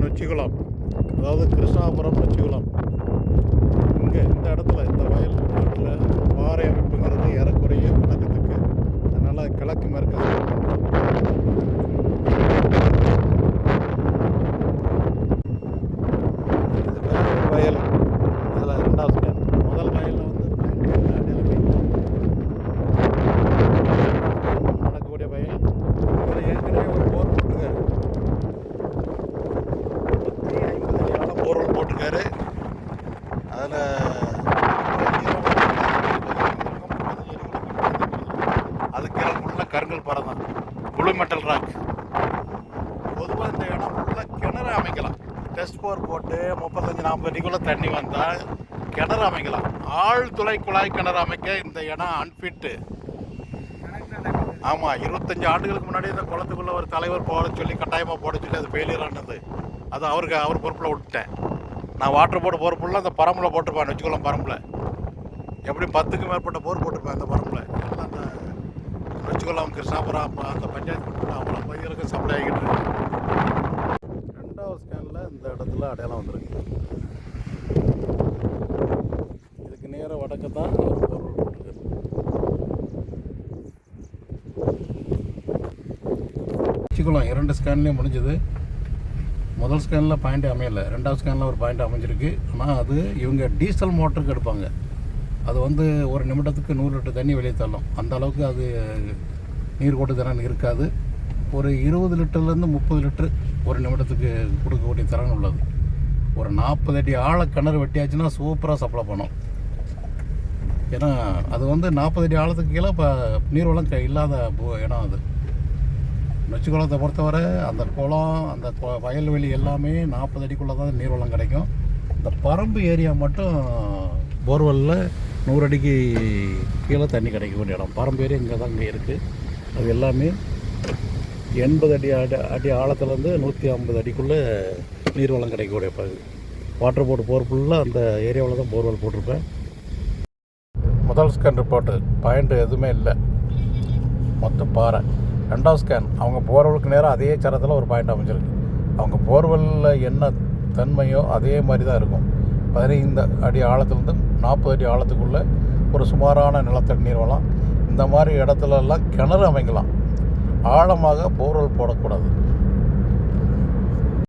நொச்சிக்குளம், அதாவது கிருஷ்ணாபுரம் நொச்சிக்குளம். இங்கே இந்த இடத்துல இந்த வயல் வீட்டில் பாறை அமைப்புங்கிறது ஏறக்குறைய வடக்கத்துக்கு, அதனால் கிழக்கு மேற்கு இது வேற ஒரு வயல். இதில் ரெண்டாவது ஸ்கேன். முதல் வயலில் வந்து நடக்கக்கூடிய வயல். இதில் ஏற்கனவே ஒரு போர் போட்டிருக்காரு, 50 அடி போர்வெல் போட்டிருக்காரு. அதில் அது கீழே ஃபுல்லாக கருங்கல் பாறை தான், புளு மெட்டல் ராக். பொதுவாக இந்த இடம் ஃபுல்லாக கிணறு அமைக்கலாம். டெஸ்ட் போர் போட்டு 35-40 அடிக்குள்ளே தண்ணி வந்தால் கிணறு அமைக்கலாம். ஆழ்துளை குழாய் கிணறு அமைக்க இந்த இடம் அன்ஃபிட்டு. ஆமாம், 25 ஆண்டுகளுக்கு முன்னாடி இந்த குளத்துக்குள்ளே ஒரு தலைவர் போட சொல்லி கட்டாயமாக போட சொல்லி அது ஃபெயிலியர் ஆனது. அது அவர் பொறுப்பில் விட்டுட்டேன். நான் வாட்டர் போர்டு பொறுப்புள்ள அந்த பரம்பில் போட்டிருப்பேன், நொச்சிக்குளம் பரம்பில். எப்படி 10க்கு மேற்பட்ட போர் போட்டிருப்பேன் அந்த பரம்பில். எல்லாம் அந்த நொச்சிக்குளம் கிருஷ்ணாபுரம் அந்த பஞ்சாயத்து அவ்வளோ பயிர்களுக்கு சப்ளை ஆகிட்டு இருக்கு. ரெண்டாவது ஸ்கேனில் இந்த இடத்துல அடையாளம் வந்துருக்கு. இதுக்கு நேராக வடக்கு தான் ஒரு பொருள் போட்டிருக்கு. நொச்சிக்குளம் 2 ஸ்கேன்லேயும் முடிஞ்சது. முதல் ஸ்கேனில் பாயிண்ட் அமையலை, ரெண்டாவது ஸ்கேனில் ஒரு பாயிண்ட் அமைஞ்சிருக்கு. ஆனால் அது இவங்க டீசல் மோட்டருக்கு எடுப்பாங்க. அது வந்து ஒரு நிமிடத்துக்கு 100 லிட்டர் தண்ணி வெளியே தள்ளும். அந்த அளவுக்கு அது நீர் கொட்டு திறன் இருக்காது. ஒரு 20 லிட்டர்லேருந்து 30 லிட்டர் ஒரு நிமிடத்துக்கு கொடுக்கக்கூடிய திறன் உள்ளது. ஒரு 40 அடி ஆழ கிணறு வெட்டியாச்சுன்னா சூப்பராக சப்ளை பண்ணும். ஏன்னா அது வந்து 40 அடி ஆழத்துக்கு கீழே இப்போ நீர்வளம் இல்லாத இடம் அது. நொச்சிக்குளத்தை பொறுத்தவரை அந்த குளம், அந்த வயல்வெளி எல்லாமே 40 அடிக்குள்ளே தான் நீர்வளம் கிடைக்கும். இந்த பரம்பு ஏரியா மட்டும் போர்வெல்லில் 100 அடிக்கு கீழே தண்ணி கிடைக்கக்கூடிய இடம். பரம்பு ஏரியா இங்கே தான் இருக்குது. அது எல்லாமே 80 அடி ஆழத்துலேருந்து 150 அடிக்குள்ளே நீர்வளம் கிடைக்கக்கூடிய பகுதி. வாட்டர் போர்டு போர் ஃபுல்லாக அந்த ஏரியாவில் தான் போர்வெல் போட்டிருப்பேன். முதல் ஸ்கேன் ரிப்போர்ட்டு பாயிண்ட் எதுவுமே இல்லை, மொத்தம் பாறை. ரெண்டாவது ஸ்கேன் அவங்க போர்வெலுக்கு நேராக அதே சரத்தில் ஒரு பாயிண்ட் அமைஞ்சிருக்கு. அவங்க போர்வெல்லில் என்ன தன்மையோ அதே மாதிரி தான் இருக்கும். 15 அடி ஆழத்துலேருந்து 40 அடி ஆழத்துக்குள்ளே ஒரு சுமாரான நிலத்தடி நீர் வளம். இந்த மாதிரி இடத்துலலாம் கிணறு அமைக்கலாம். ஆழமாக போர்வெல் போடக்கூடாது.